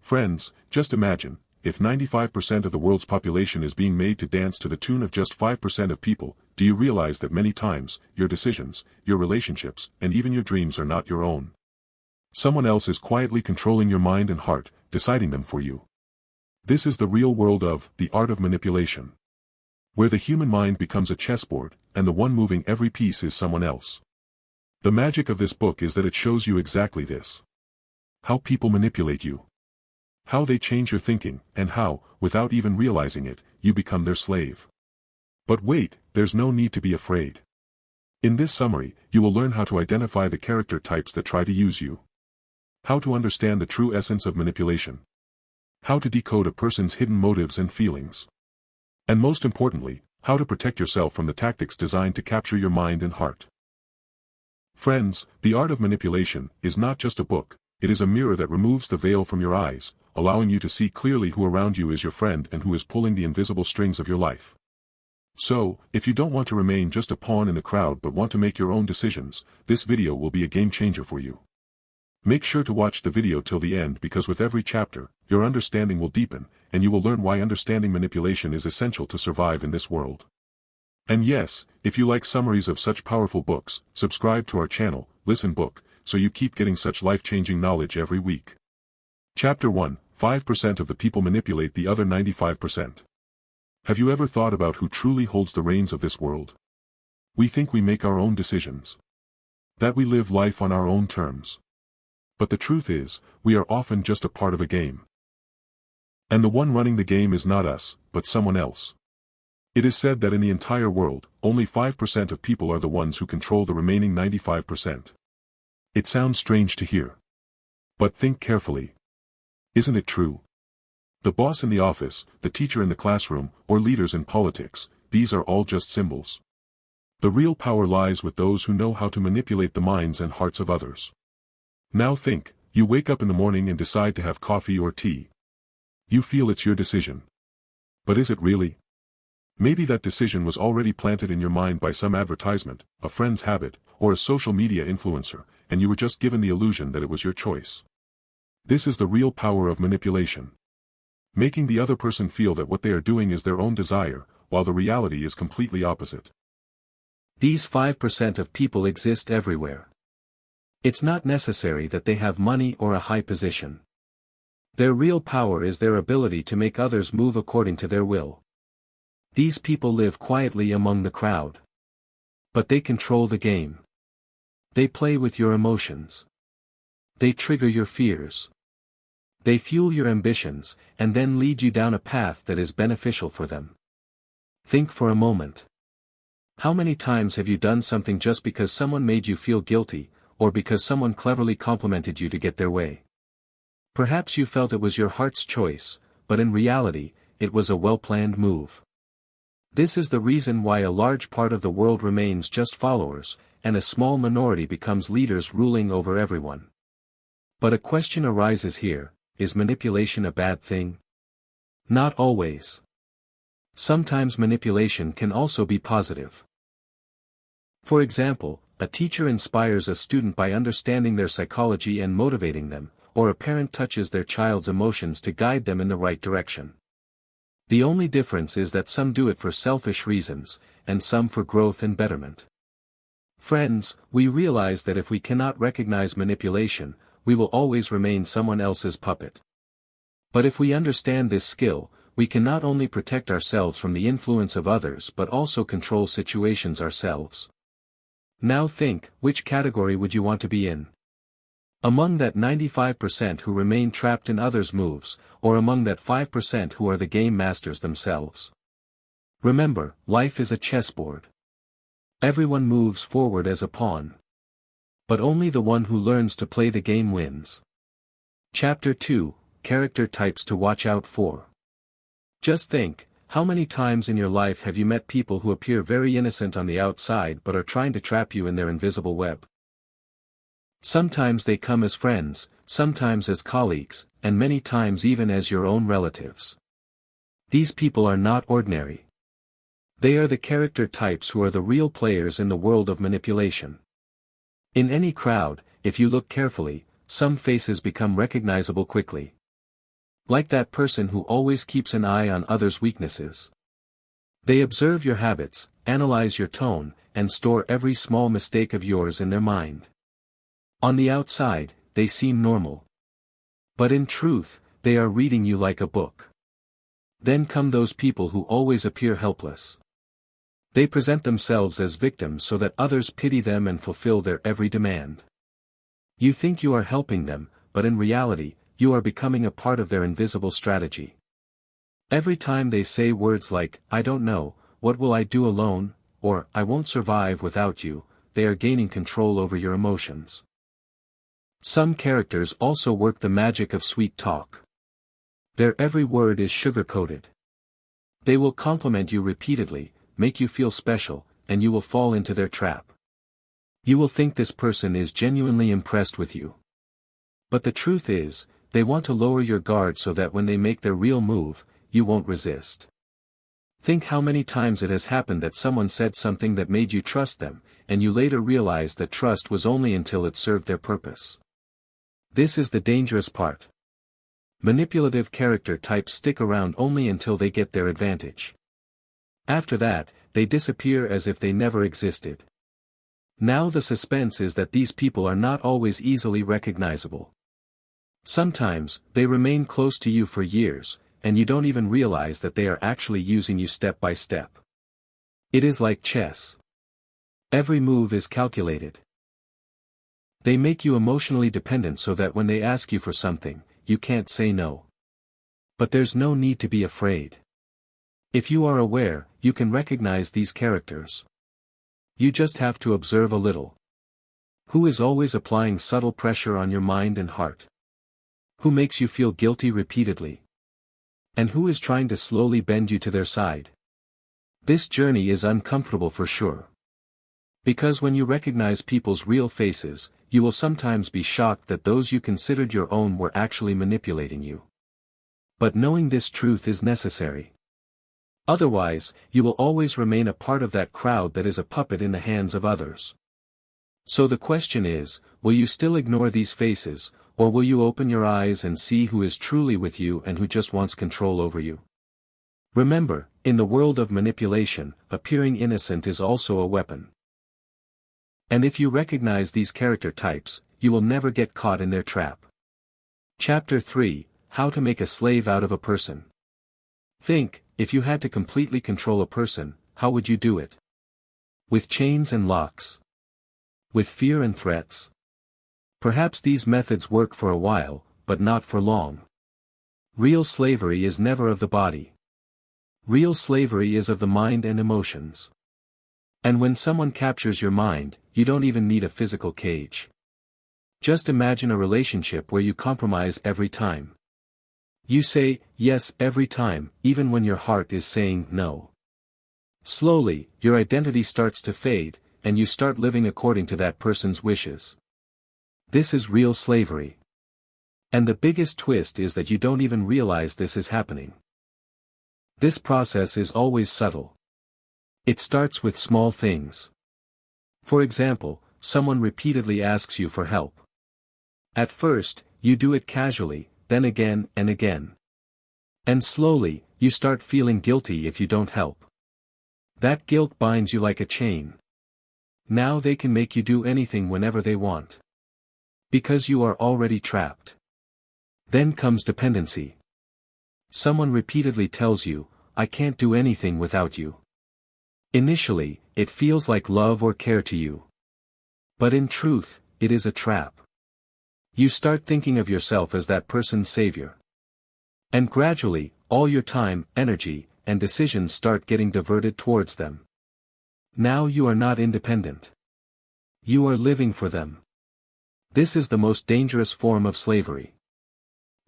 Friends, just imagine, if 95% of the world's population is being made to dance to the tune of just 5% of people, do you realize that many times, your decisions, your relationships, and even your dreams are not your own? Someone else is quietly controlling your mind and heart, deciding them for you. This is the real world of the art of manipulation, where the human mind becomes a chessboard, and the one moving every piece is someone else. The magic of this book is that it shows you exactly this. How people manipulate you. How they change your thinking, and how, without even realizing it, you become their slave. But wait, there's no need to be afraid. In this summary, you will learn how to identify the character types that try to use you. How to understand the true essence of manipulation. How to decode a person's hidden motives and feelings. And most importantly, how to protect yourself from the tactics designed to capture your mind and heart. Friends, The Art of Manipulation is not just a book, it is a mirror that removes the veil from your eyes, allowing you to see clearly who around you is your friend and who is pulling the invisible strings of your life. So, if you don't want to remain just a pawn in the crowd but want to make your own decisions, this video will be a game changer for you. Make sure to watch the video till the end because with every chapter, your understanding will deepen, and you will learn why understanding manipulation is essential to survive in this world. And yes, if you like summaries of such powerful books, subscribe to our channel, Listen Book, so you keep getting such life-changing knowledge every week. Chapter 1, 5% of the people manipulate the other 95%. Have you ever thought about who truly holds the reins of this world? We think we make our own decisions. That we live life on our own terms. But the truth is, we are often just a part of a game. And the one running the game is not us, but someone else. It is said that in the entire world, only 5% of people are the ones who control the remaining 95%. It sounds strange to hear. But think carefully. Isn't it true? The boss in the office, the teacher in the classroom, or leaders in politics, these are all just symbols. The real power lies with those who know how to manipulate the minds and hearts of others. Now think, you wake up in the morning and decide to have coffee or tea. You feel it's your decision. But is it really? Maybe that decision was already planted in your mind by some advertisement, a friend's habit, or a social media influencer, and you were just given the illusion that it was your choice. This is the real power of manipulation. Making the other person feel that what they are doing is their own desire, while the reality is completely opposite. These 5% of people exist everywhere. It's not necessary that they have money or a high position. Their real power is their ability to make others move according to their will. These people live quietly among the crowd. But they control the game. They play with your emotions. They trigger your fears. They fuel your ambitions, and then lead you down a path that is beneficial for them. Think for a moment. How many times have you done something just because someone made you feel guilty, or because someone cleverly complimented you to get their way? Perhaps you felt it was your heart's choice, but in reality, it was a well-planned move. This is the reason why a large part of the world remains just followers, and a small minority becomes leaders ruling over everyone. But a question arises here, is manipulation a bad thing? Not always. Sometimes manipulation can also be positive. For example, a teacher inspires a student by understanding their psychology and motivating them, or a parent touches their child's emotions to guide them in the right direction. The only difference is that some do it for selfish reasons, and some for growth and betterment. Friends, we realize that if we cannot recognize manipulation, we will always remain someone else's puppet. But if we understand this skill, we can not only protect ourselves from the influence of others but also control situations ourselves. Now think, which category would you want to be in? Among that 95% who remain trapped in others' moves, or among that 5% who are the game masters themselves? Remember, life is a chessboard. Everyone moves forward as a pawn. But only the one who learns to play the game wins. Chapter 2, Character Types to Watch Out For. Just think, how many times in your life have you met people who appear very innocent on the outside but are trying to trap you in their invisible web? Sometimes they come as friends, sometimes as colleagues, and many times even as your own relatives. These people are not ordinary. They are the character types who are the real players in the world of manipulation. In any crowd, if you look carefully, some faces become recognizable quickly. Like that person who always keeps an eye on others' weaknesses. They observe your habits, analyze your tone, and store every small mistake of yours in their mind. On the outside, they seem normal. But in truth, they are reading you like a book. Then come those people who always appear helpless. They present themselves as victims so that others pity them and fulfill their every demand. You think you are helping them, but in reality, you are becoming a part of their invisible strategy. Every time they say words like, "I don't know, what will I do alone," or "I won't survive without you," they are gaining control over your emotions. Some characters also work the magic of sweet talk. Their every word is sugar-coated. They will compliment you repeatedly, make you feel special, and you will fall into their trap. You will think this person is genuinely impressed with you. But the truth is, they want to lower your guard so that when they make their real move, you won't resist. Think how many times it has happened that someone said something that made you trust them, and you later realized that trust was only until it served their purpose. This is the dangerous part. Manipulative character types stick around only until they get their advantage. After that, they disappear as if they never existed. Now the suspense is that these people are not always easily recognizable. Sometimes, they remain close to you for years, and you don't even realize that they are actually using you step by step. It is like chess. Every move is calculated. They make you emotionally dependent so that when they ask you for something, you can't say no. But there's no need to be afraid. If you are aware, you can recognize these characters. You just have to observe a little. Who is always applying subtle pressure on your mind and heart? Who makes you feel guilty repeatedly? And who is trying to slowly bend you to their side? This journey is uncomfortable for sure. Because when you recognize people's real faces, you will sometimes be shocked that those you considered your own were actually manipulating you. But knowing this truth is necessary. Otherwise, you will always remain a part of that crowd that is a puppet in the hands of others. So the question is, will you still ignore these faces, or will you open your eyes and see who is truly with you and who just wants control over you? Remember, in the world of manipulation, appearing innocent is also a weapon. And if you recognize these character types, you will never get caught in their trap. Chapter 3, How to Make a Slave Out of a Person. Think, if you had to completely control a person, how would you do it? With chains and locks? With fear and threats? Perhaps these methods work for a while, but not for long. Real slavery is never of the body. Real slavery is of the mind and emotions. And when someone captures your mind, you don't even need a physical cage. Just imagine a relationship where you compromise every time. You say yes every time, even when your heart is saying no. Slowly, your identity starts to fade, and you start living according to that person's wishes. This is real slavery. And the biggest twist is that you don't even realize this is happening. This process is always subtle. It starts with small things. For example, someone repeatedly asks you for help. At first, you do it casually, then again and again. And slowly, you start feeling guilty if you don't help. That guilt binds you like a chain. Now they can make you do anything whenever they want. Because you are already trapped. Then comes dependency. Someone repeatedly tells you, "I can't do anything without you." Initially, it feels like love or care to you. But in truth, it is a trap. You start thinking of yourself as that person's savior. And gradually, all your time, energy, and decisions start getting diverted towards them. Now you are not independent. You are living for them. This is the most dangerous form of slavery.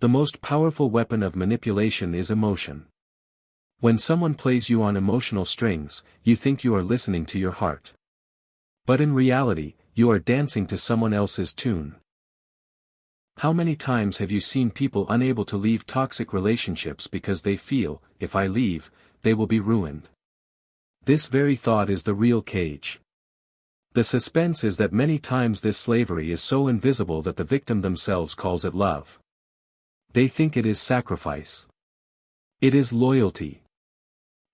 The most powerful weapon of manipulation is emotion. When someone plays you on emotional strings, you think you are listening to your heart. But in reality, you are dancing to someone else's tune. How many times have you seen people unable to leave toxic relationships because they feel, if I leave, they will be ruined? This very thought is the real cage. The suspense is that many times this slavery is so invisible that the victim themselves calls it love. They think it is sacrifice. It is loyalty.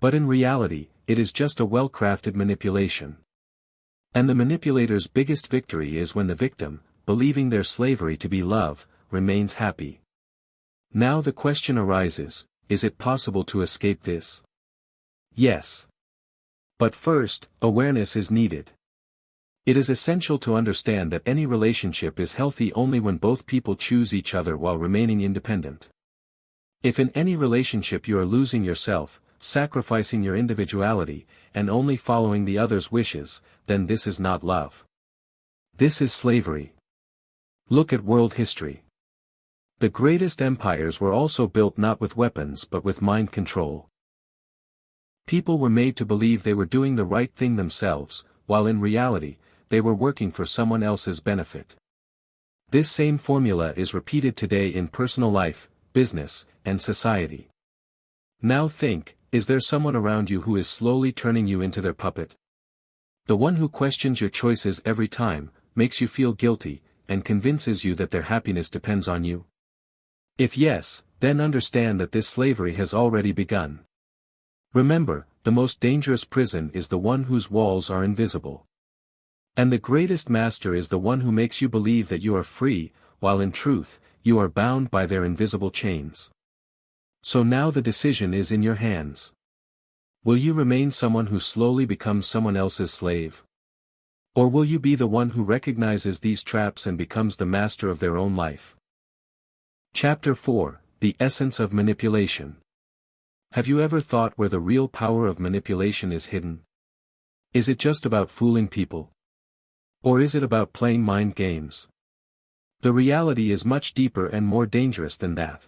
But in reality, it is just a well-crafted manipulation. And the manipulator's biggest victory is when the victim, believing their slavery to be love, remains happy. Now the question arises, is it possible to escape this? Yes. But first, awareness is needed. It is essential to understand that any relationship is healthy only when both people choose each other while remaining independent. If in any relationship you are losing yourself, sacrificing your individuality, and only following the other's wishes, then this is not love. This is slavery. Look at world history. The greatest empires were also built not with weapons but with mind control. People were made to believe they were doing the right thing themselves, while in reality, they were working for someone else's benefit. This same formula is repeated today in personal life, business, and society. Now think, is there someone around you who is slowly turning you into their puppet? The one who questions your choices every time, makes you feel guilty, and convinces you that their happiness depends on you? If yes, then understand that this slavery has already begun. Remember, the most dangerous prison is the one whose walls are invisible. And the greatest master is the one who makes you believe that you are free, while in truth, you are bound by their invisible chains. So now the decision is in your hands. Will you remain someone who slowly becomes someone else's slave? Or will you be the one who recognizes these traps and becomes the master of their own life? Chapter 4, The Essence of Manipulation. Have you ever thought where the real power of manipulation is hidden? Is it just about fooling people? Or is it about playing mind games? The reality is much deeper and more dangerous than that.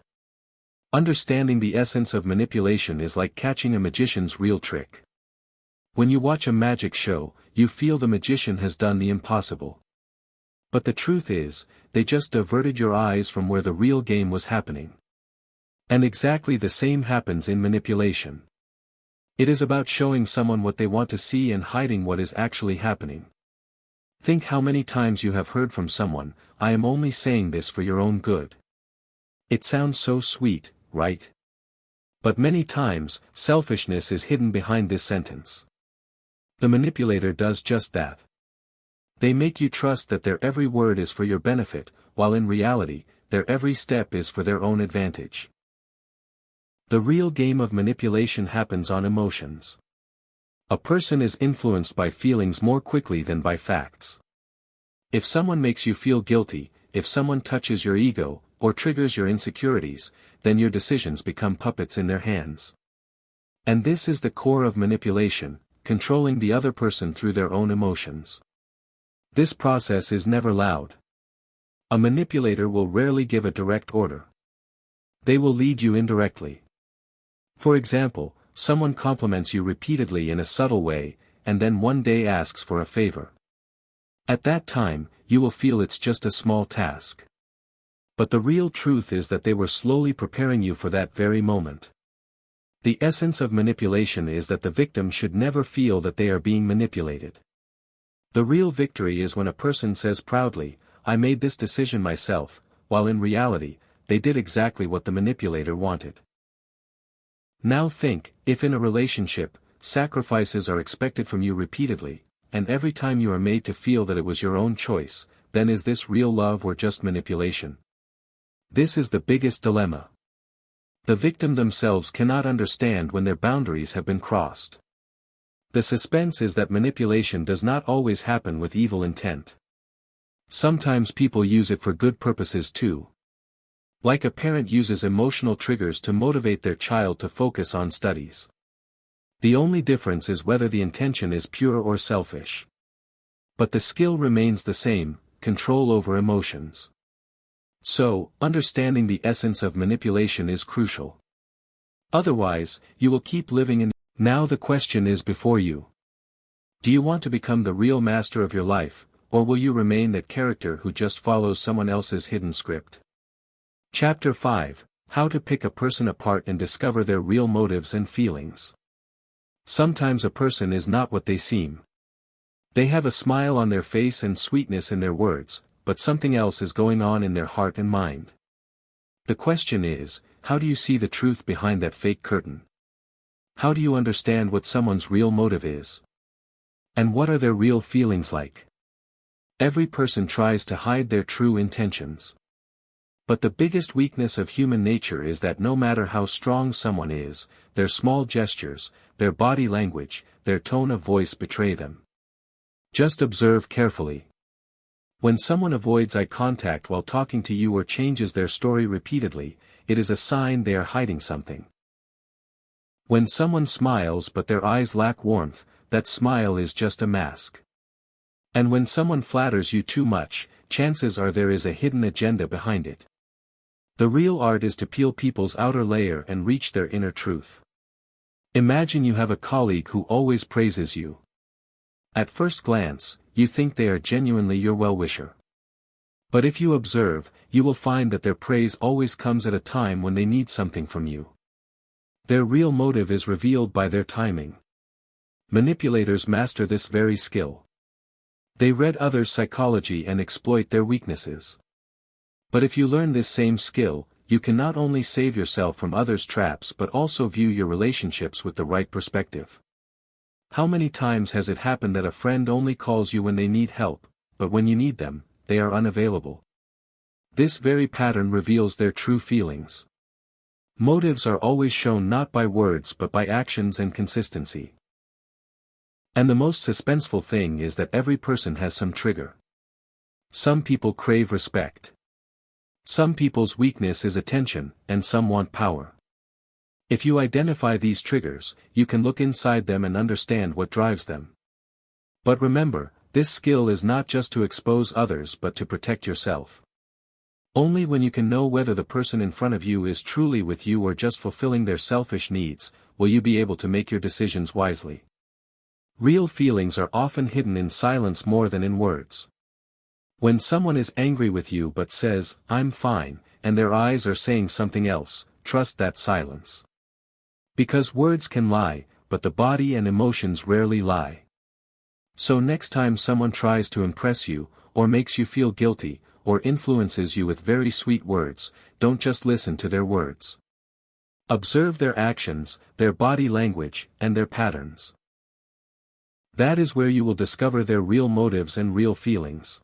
Understanding the essence of manipulation is like catching a magician's real trick. When you watch a magic show, you feel the magician has done the impossible. But the truth is, they just diverted your eyes from where the real game was happening. And exactly the same happens in manipulation. It is about showing someone what they want to see and hiding what is actually happening. Think how many times you have heard from someone, "I am only saying this for your own good." It sounds so sweet, right? But many times, selfishness is hidden behind this sentence. The manipulator does just that. They make you trust that their every word is for your benefit, while in reality, their every step is for their own advantage. The real game of manipulation happens on emotions. A person is influenced by feelings more quickly than by facts. If someone makes you feel guilty, if someone touches your ego, or triggers your insecurities, then your decisions become puppets in their hands. And this is the core of manipulation, controlling the other person through their own emotions. This process is never loud. A manipulator will rarely give a direct order. They will lead you indirectly. For example, someone compliments you repeatedly in a subtle way, and then one day asks for a favor. At that time, you will feel it's just a small task. But the real truth is that they were slowly preparing you for that very moment. The essence of manipulation is that the victim should never feel that they are being manipulated. The real victory is when a person says proudly, "I made this decision myself," while in reality, they did exactly what the manipulator wanted. Now think, if in a relationship, sacrifices are expected from you repeatedly, and every time you are made to feel that it was your own choice, then is this real love or just manipulation? This is the biggest dilemma. The victim themselves cannot understand when their boundaries have been crossed. The suspense is that manipulation does not always happen with evil intent. Sometimes people use it for good purposes too. Like a parent uses emotional triggers to motivate their child to focus on studies. The only difference is whether the intention is pure or selfish. But the skill remains the same: control over emotions. So, understanding the essence of manipulation is crucial. Otherwise, you will keep living in. Now the question is before you. Do you want to become the real master of your life, or will you remain that character who just follows someone else's hidden script? Chapter 5, How to Pick a Person Apart and Discover Their Real Motives and Feelings. Sometimes a person is not what they seem. They have a smile on their face and sweetness in their words, but something else is going on in their heart and mind. The question is, how do you see the truth behind that fake curtain? How do you understand what someone's real motive is? And what are their real feelings like? Every person tries to hide their true intentions. But the biggest weakness of human nature is that no matter how strong someone is, their small gestures, their body language, their tone of voice betray them. Just observe carefully. When someone avoids eye contact while talking to you or changes their story repeatedly, it is a sign they are hiding something. When someone smiles but their eyes lack warmth, that smile is just a mask. And when someone flatters you too much, chances are there is a hidden agenda behind it. The real art is to peel people's outer layer and reach their inner truth. Imagine you have a colleague who always praises you. At first glance, you think they are genuinely your well-wisher. But if you observe, you will find that their praise always comes at a time when they need something from you. Their real motive is revealed by their timing. Manipulators master this very skill. They read others' psychology and exploit their weaknesses. But if you learn this same skill, you can not only save yourself from others' traps but also view your relationships with the right perspective. How many times has it happened that a friend only calls you when they need help, but when you need them, they are unavailable? This very pattern reveals their true feelings. Motives are always shown not by words but by actions and consistency. And the most suspenseful thing is that every person has some trigger. Some people crave respect. Some people's weakness is attention, and some want power. If you identify these triggers, you can look inside them and understand what drives them. But remember, this skill is not just to expose others but to protect yourself. Only when you can know whether the person in front of you is truly with you or just fulfilling their selfish needs, will you be able to make your decisions wisely. Real feelings are often hidden in silence more than in words. When someone is angry with you but says, "I'm fine," and their eyes are saying something else, trust that silence. Because words can lie, but the body and emotions rarely lie. So next time someone tries to impress you, or makes you feel guilty, or influences you with very sweet words, don't just listen to their words. Observe their actions, their body language, and their patterns. That is where you will discover their real motives and real feelings.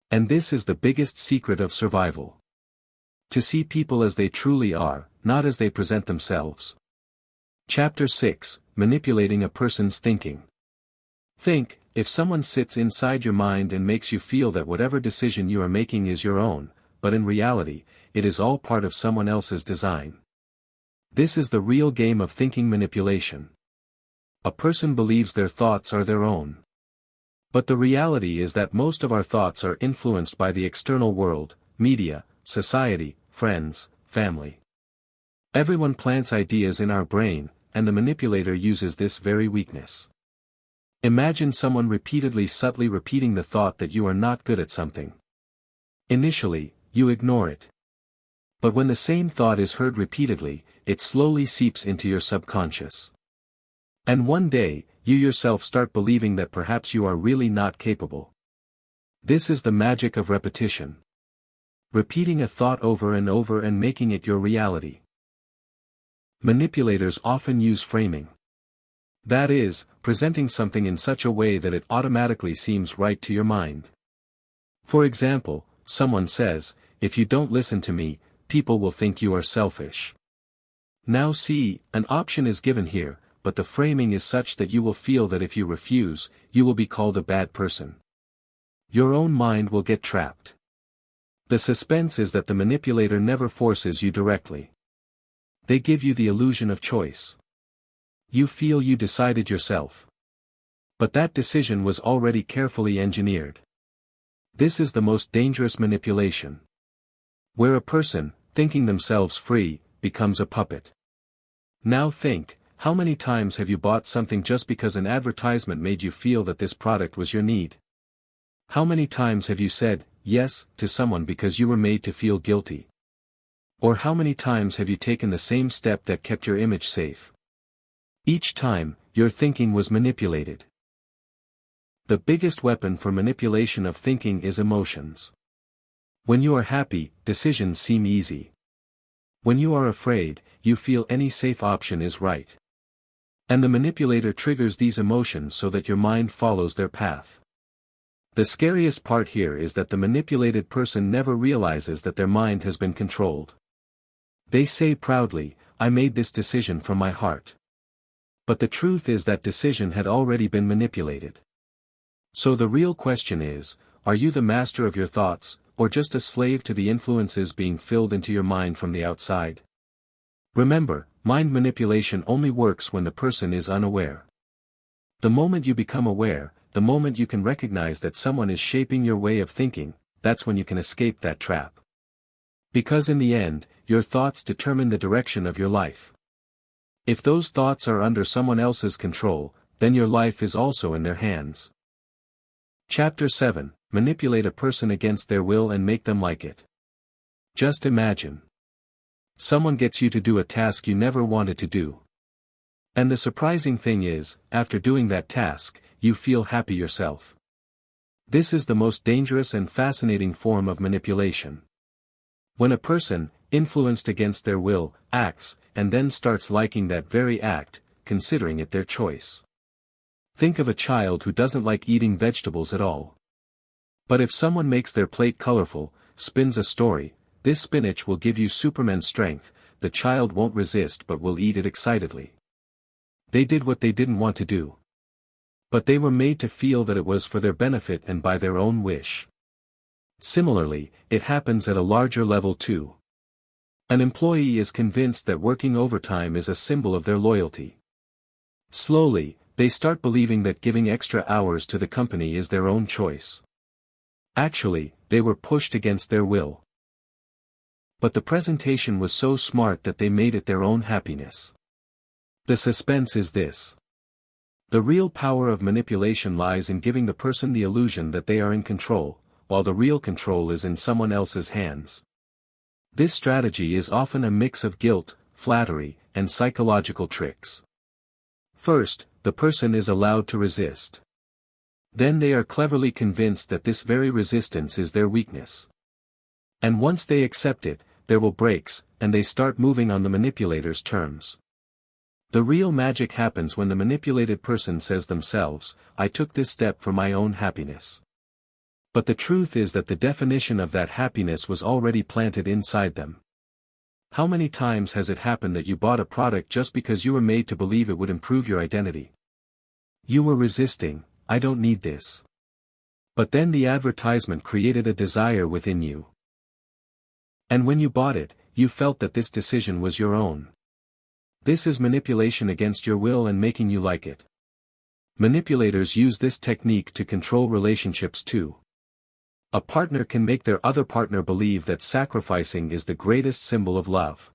And this is the biggest secret of survival. To see people as they truly are, not as they present themselves. Chapter 6: Manipulating a Person's Thinking. Think, if someone sits inside your mind and makes you feel that whatever decision you are making is your own, but in reality, it is all part of someone else's design. This is the real game of thinking manipulation. A person believes their thoughts are their own. But the reality is that most of our thoughts are influenced by the external world, media, society, friends, family. Everyone plants ideas in our brain, and the manipulator uses this very weakness. Imagine someone repeatedly subtly repeating the thought that you are not good at something. Initially, you ignore it. But when the same thought is heard repeatedly, it slowly seeps into your subconscious. And one day, you yourself start believing that perhaps you are really not capable. This is the magic of repetition. Repeating a thought over and over and making it your reality. Manipulators often use framing. That is, presenting something in such a way that it automatically seems right to your mind. For example, someone says, "If you don't listen to me, people will think you are selfish." Now see, an option is given here, but the framing is such that you will feel that if you refuse, you will be called a bad person. Your own mind will get trapped. The suspense is that the manipulator never forces you directly. They give you the illusion of choice. You feel you decided yourself. But that decision was already carefully engineered. This is the most dangerous manipulation. Where a person, thinking themselves free, becomes a puppet. Now think, how many times have you bought something just because an advertisement made you feel that this product was your need? How many times have you said yes to someone because you were made to feel guilty? Or how many times have you taken the same step that kept your image safe? Each time, your thinking was manipulated. The biggest weapon for manipulation of thinking is emotions. When you are happy, decisions seem easy. When you are afraid, you feel any safe option is right. And the manipulator triggers these emotions so that your mind follows their path. The scariest part here is that the manipulated person never realizes that their mind has been controlled. They say proudly, "I made this decision from my heart." But the truth is that decision had already been manipulated. So the real question is, are you the master of your thoughts, or just a slave to the influences being filled into your mind from the outside? Remember, mind manipulation only works when the person is unaware. The moment you become aware, the moment you can recognize that someone is shaping your way of thinking, that's when you can escape that trap. Because in the end, your thoughts determine the direction of your life. If those thoughts are under someone else's control, then your life is also in their hands. Chapter 7. Manipulate a person against their will and make them like it. Just imagine. Someone gets you to do a task you never wanted to do. And the surprising thing is, after doing that task, you feel happy yourself. This is the most dangerous and fascinating form of manipulation. When a person, influenced against their will, acts, and then starts liking that very act, considering it their choice. Think of a child who doesn't like eating vegetables at all. But if someone makes their plate colorful, spins a story, "This spinach will give you Superman strength," the child won't resist but will eat it excitedly. They did what they didn't want to do. But they were made to feel that it was for their benefit and by their own wish. Similarly, it happens at a larger level too. An employee is convinced that working overtime is a symbol of their loyalty. Slowly, they start believing that giving extra hours to the company is their own choice. Actually, they were pushed against their will. But the presentation was so smart that they made it their own happiness. The suspense is this. The real power of manipulation lies in giving the person the illusion that they are in control, while the real control is in someone else's hands. This strategy is often a mix of guilt, flattery, and psychological tricks. First, the person is allowed to resist. Then they are cleverly convinced that this very resistance is their weakness. And once they accept it, there will breaks, and they start moving on the manipulator's terms. The real magic happens when the manipulated person says themselves, "I took this step for my own happiness." But the truth is that the definition of that happiness was already planted inside them. How many times has it happened that you bought a product just because you were made to believe it would improve your identity? You were resisting, "I don't need this." But then the advertisement created a desire within you. And when you bought it, you felt that this decision was your own. This is manipulation against your will and making you like it. Manipulators use this technique to control relationships too. A partner can make their other partner believe that sacrificing is the greatest symbol of love.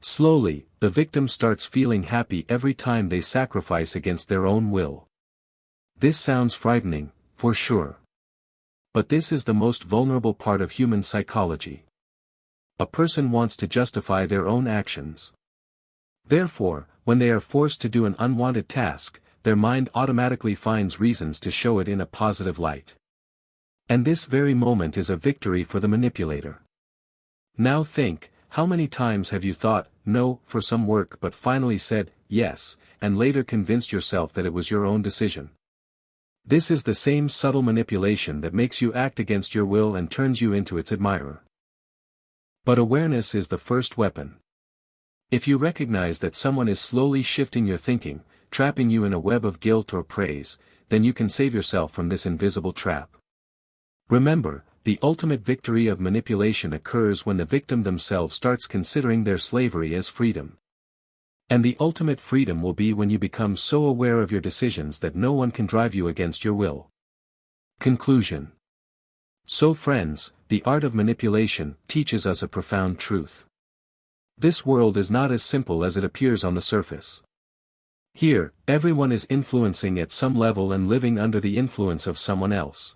Slowly, the victim starts feeling happy every time they sacrifice against their own will. This sounds frightening, for sure. But this is the most vulnerable part of human psychology. A person wants to justify their own actions. Therefore, when they are forced to do an unwanted task, their mind automatically finds reasons to show it in a positive light. And this very moment is a victory for the manipulator. Now think, how many times have you thought, "No," for some work but finally said, "Yes," and later convinced yourself that it was your own decision? This is the same subtle manipulation that makes you act against your will and turns you into its admirer. But awareness is the first weapon. If you recognize that someone is slowly shifting your thinking, trapping you in a web of guilt or praise, then you can save yourself from this invisible trap. Remember, the ultimate victory of manipulation occurs when the victim themselves starts considering their slavery as freedom. And the ultimate freedom will be when you become so aware of your decisions that no one can drive you against your will. Conclusion. So friends, the art of manipulation teaches us a profound truth. This world is not as simple as it appears on the surface. Here, everyone is influencing at some level and living under the influence of someone else.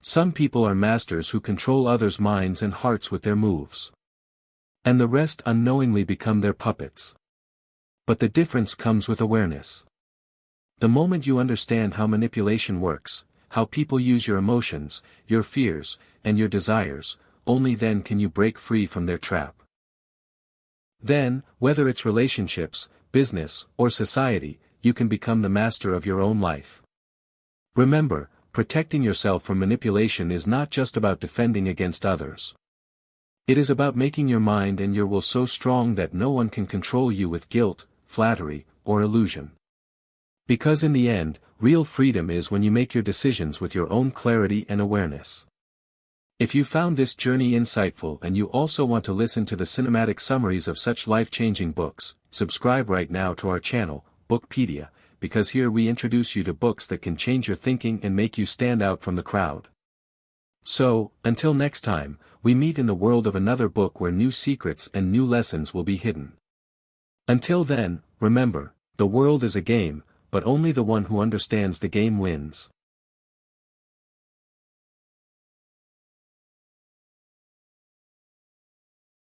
Some people are masters who control others' minds and hearts with their moves. And the rest unknowingly become their puppets. But the difference comes with awareness. The moment you understand how manipulation works, how people use your emotions, your fears, and your desires, only then can you break free from their trap. Then, whether it's relationships, business, or society, you can become the master of your own life. Remember, protecting yourself from manipulation is not just about defending against others. It is about making your mind and your will so strong that no one can control you with guilt, flattery, or illusion. Because in the end, real freedom is when you make your decisions with your own clarity and awareness. If you found this journey insightful and you also want to listen to the cinematic summaries of such life-changing books, subscribe right now to our channel, Bookpedia, because here we introduce you to books that can change your thinking and make you stand out from the crowd. So, until next time, we meet in the world of another book where new secrets and new lessons will be hidden. Until then, remember, the world is a game, but only the one who understands the game wins.